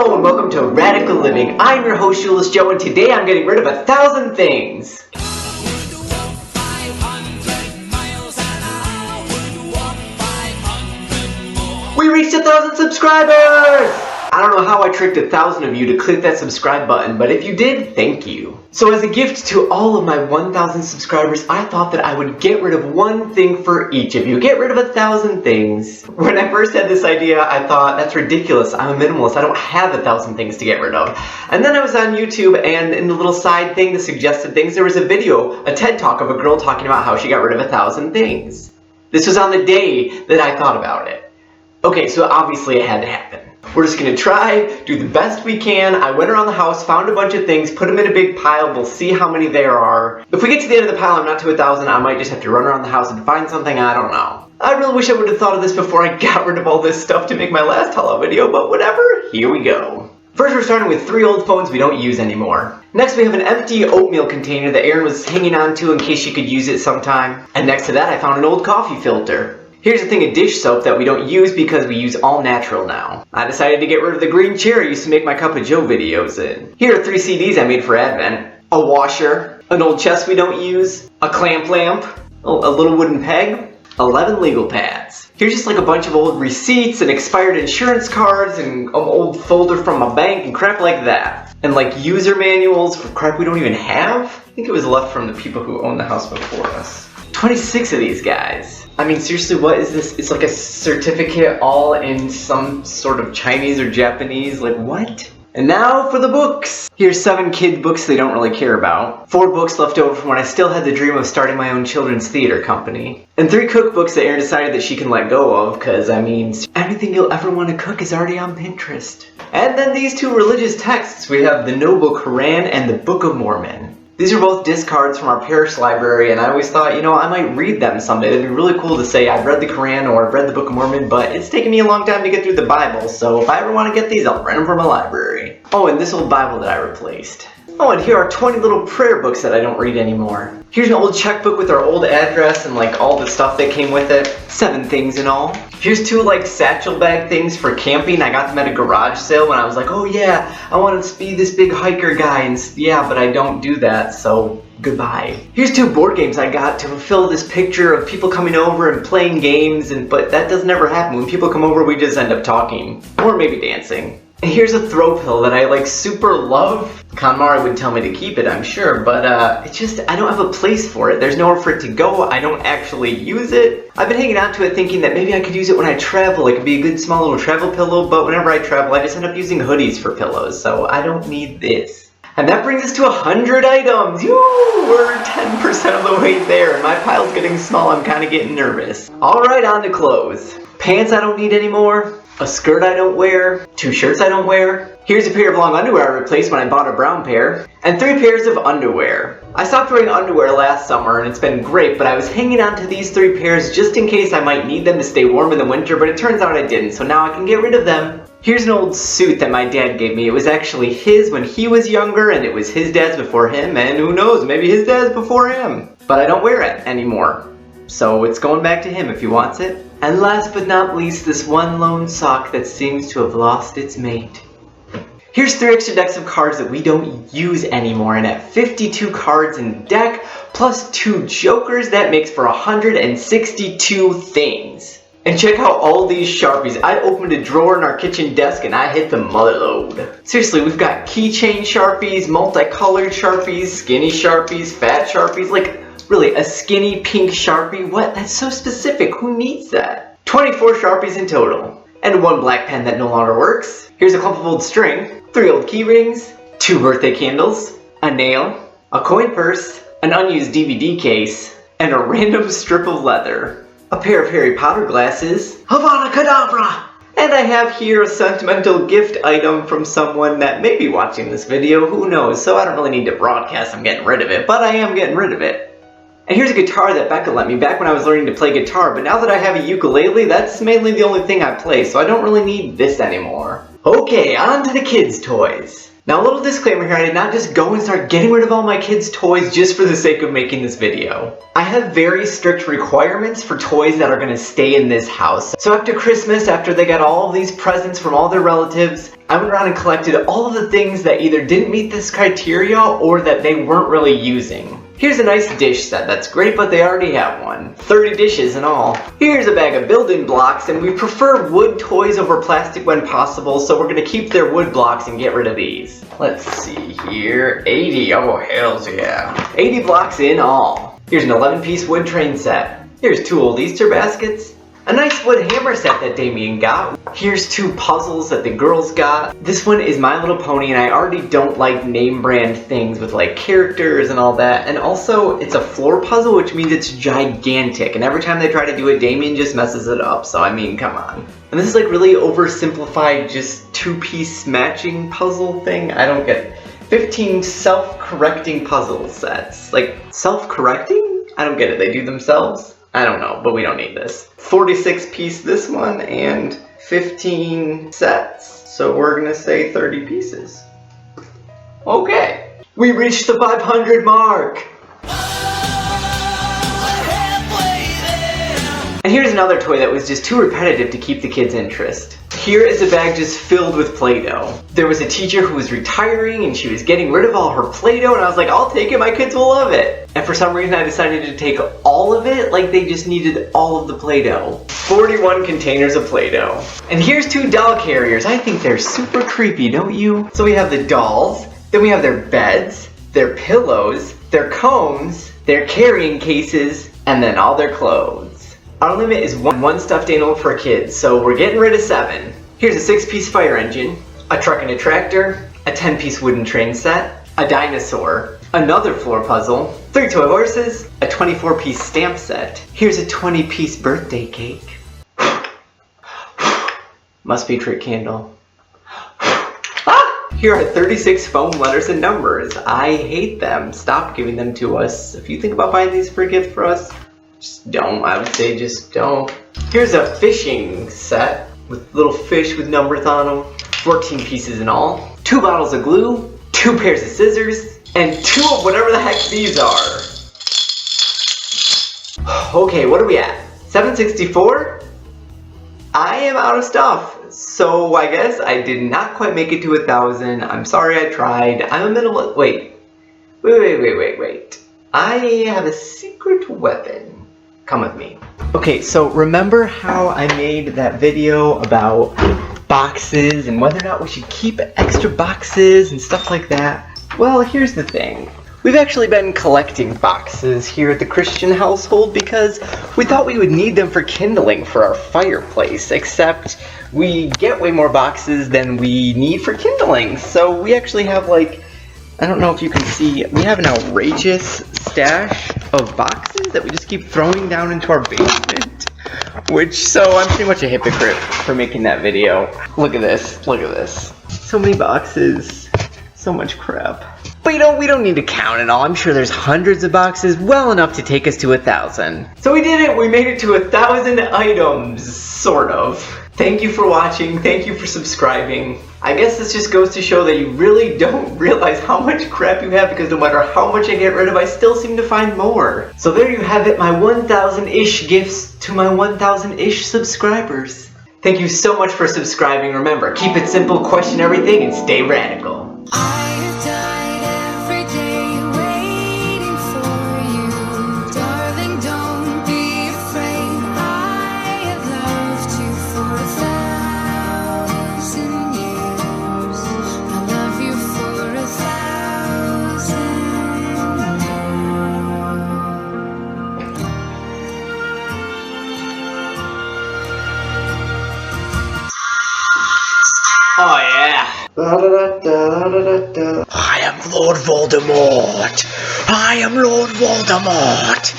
Hello and welcome to Radical Living. I'm your host, Shoeless Joe, and today I'm getting rid of 1,000 things. We reached 1,000 subscribers! I don't know how I tricked 1,000 of you to click that subscribe button, but if you did, thank you. So as a gift to all of my 1,000 subscribers, I thought that I would get rid of one thing for each of you. Get rid of 1,000 things. When I first had this idea, I thought, that's ridiculous. I'm a minimalist. I don't have 1,000 things to get rid of. And then I was on YouTube, and in the little side thing, the suggested things, there was a video, a TED Talk of a girl talking about how she got rid of 1,000 things. This was on the day that I thought about it. Okay, so obviously it had to happen. We're just gonna try, do the best we can. I went around the house, found a bunch of things, put them in a big pile. We'll see how many there are. If we get to the end of the pile, I'm not to 1,000, I might just have to run around the house and find something, I don't know. I really wish I would have thought of this before I got rid of all this stuff to make my last haul video, but whatever, here we go. First, we're starting with 3 old phones we don't use anymore. Next, we have an empty oatmeal container that Erin was hanging on to in case she could use it sometime. And next to that, I found an old coffee filter. Here's a thing of dish soap that we don't use because we use all natural now. I decided to get rid of the green chair I used to make my Cup of Joe videos in. Here are 3 CDs I made for Advent. A washer, an old chest we don't use, a clamp lamp, a little wooden peg, 11 legal pads. Here's just like a bunch of old receipts and expired insurance cards and an old folder from a bank and crap like that. And like user manuals for crap we don't even have. I think it was left from the people who owned the house before us. 26 of these guys. I mean, seriously, what is this? It's like a certificate all in some sort of Chinese or Japanese, like what? And now for the books! Here's 7 kid books they don't really care about, 4 books left over from when I still had the dream of starting my own children's theater company, and 3 cookbooks that Erin decided that she can let go of, cause I mean, everything you'll ever want to cook is already on Pinterest. And then these 2 religious texts. We have the Noble Quran and the Book of Mormon. These are both discards from our parish library, and I always thought, you know, I might read them someday. It'd be really cool to say I've read the Quran or I've read the Book of Mormon, but it's taken me a long time to get through the Bible, so if I ever want to get these, I'll rent them from a library. Oh, and this old Bible that I replaced. Oh, and here are 20 little prayer books that I don't read anymore. Here's an old checkbook with our old address and like all the stuff that came with it. 7 things in all. Here's 2 like satchel bag things for camping. I got them at a garage sale when I was like, oh yeah, I want to be this big hiker guy, and yeah, but I don't do that, so goodbye. Here's 2 board games I got to fulfill this picture of people coming over and playing games, but that doesn't ever happen. When people come over, we just end up talking. Or maybe dancing. And here's a throw pill that I like super love. KonMari would tell me to keep it, I'm sure, but I don't have a place for it. There's nowhere for it to go. I don't actually use it. I've been hanging on to it thinking that maybe I could use it when I travel. It could be a good small little travel pillow, but whenever I travel, I just end up using hoodies for pillows, so I don't need this. And that brings us to 100 items. Yoo! We're 10% of the way there, and my pile's getting small. I'm kind of getting nervous. Alright, on to clothes. Pants I don't need anymore. A skirt I don't wear, 2 shirts I don't wear. Here's a pair of long underwear I replaced when I bought a brown pair, and 3 pairs of underwear. I stopped wearing underwear last summer and it's been great, but I was hanging on to these 3 pairs just in case I might need them to stay warm in the winter, but it turns out I didn't, so now I can get rid of them. Here's an old suit that my dad gave me. It was actually his when he was younger, and it was his dad's before him, and who knows, maybe his dad's before him. But I don't wear it anymore, so it's going back to him if he wants it. And last but not least, this one lone sock that seems to have lost its mate. Here's 3 extra decks of cards that we don't use anymore, and at 52 cards in deck, plus 2 jokers, that makes for 162 things. And check out all these Sharpies. I opened a drawer in our kitchen desk and I hit the mother load. Seriously, we've got keychain Sharpies, multicolored Sharpies, skinny Sharpies, fat Sharpies, like really, a skinny pink Sharpie? What? That's so specific. Who needs that? 24 Sharpies in total. And 1 black pen that no longer works. Here's a clump of old string, 3 old key rings, 2 birthday candles, a nail, a coin purse, an unused DVD case, and a random strip of leather. A pair of Harry Potter glasses, Avada Kedavra! And I have here a sentimental gift item from someone that may be watching this video, who knows, so I don't really need to broadcast I'm getting rid of it, but I am getting rid of it. And here's a guitar that Becca lent me back when I was learning to play guitar, but now that I have a ukulele, that's mainly the only thing I play, so I don't really need this anymore. Okay, on to the kids' toys. Now a little disclaimer here, I did not just go and start getting rid of all my kids' toys just for the sake of making this video. I have very strict requirements for toys that are going to stay in this house. So after Christmas, after they got all of these presents from all their relatives, I went around and collected all of the things that either didn't meet this criteria or that they weren't really using. Here's a nice dish set that's great, but they already have one. 30 dishes in all. Here's a bag of building blocks, and we prefer wood toys over plastic when possible, so we're gonna keep their wood blocks and get rid of these. Let's see here, 80, oh hells yeah. 80 blocks in all. Here's an 11-piece wood train set. Here's 2 old Easter baskets. A nice wood hammer set that Damien got. Here's 2 puzzles that the girls got. This one is My Little Pony, and I already don't like name brand things with like characters and all that. And also, it's a floor puzzle, which means it's gigantic. And every time they try to do it, Damien just messes it up. So I mean, come on. And this is like really oversimplified, just 2-piece matching puzzle thing. I don't get it. 15 self-correcting puzzle sets. Like, self-correcting? I don't get it. They do themselves? I don't know, but we don't need this. 46-piece this one, and 15 sets. So we're gonna say 30 pieces. Okay. We reached the 500 mark! And here's another toy that was just too repetitive to keep the kids' interest. Here is a bag just filled with Play-Doh. There was a teacher who was retiring and she was getting rid of all her Play-Doh, and I was like, I'll take it, my kids will love it. And for some reason I decided to take all of it, like they just needed all of the Play-Doh. 41 containers of Play-Doh. And here's 2 doll carriers. I think they're super creepy, don't you? So we have the dolls, then we have their beds, their pillows, their combs, their carrying cases, and then all their clothes. Our limit is one stuffed animal per kid, so we're getting rid of 7. Here's a 6-piece fire engine, a truck and a tractor, a 10-piece wooden train set, a dinosaur, another floor puzzle, 3 toy horses, a 24-piece stamp set. Here's a 20-piece birthday cake. Must be trick candle. Here are 36 foam letters and numbers. I hate them. Stop giving them to us. If you think about buying these for a gift for us, just don't. I would say just don't. Here's a fishing set with little fish with numbers on them. 14 pieces in all. 2 bottles of glue, 2 pairs of scissors, and 2 of whatever the heck these are. Okay, what are we at? 764? I am out of stuff. So I guess I did not quite make it to 1,000. I'm sorry I tried. I'm a middle. Wait. I have a secret weapon. Come with me. Okay, so remember how I made that video about boxes and whether or not we should keep extra boxes and stuff like that? Well, here's the thing. We've actually been collecting boxes here at the Christian household because we thought we would need them for kindling for our fireplace, except we get way more boxes than we need for kindling. So we actually have like, I don't know if you can see, we have an outrageous stash of boxes that we just keep throwing down into our basement. So I'm pretty much a hypocrite for making that video. Look at this, look at this. So many boxes, so much crap. But we don't need to count it all. I'm sure there's hundreds of boxes, well enough to take us to 1,000. So we did it, we made it to 1,000 items, sort of. Thank you for watching, thank you for subscribing. I guess this just goes to show that you really don't realize how much crap you have, because no matter how much I get rid of, I still seem to find more. So there you have it, my 1,000-ish gifts to my 1,000-ish subscribers. Thank you so much for subscribing. Remember, keep it simple, question everything, and stay radical. Oh yeah! I am Lord Voldemort! I am Lord Voldemort!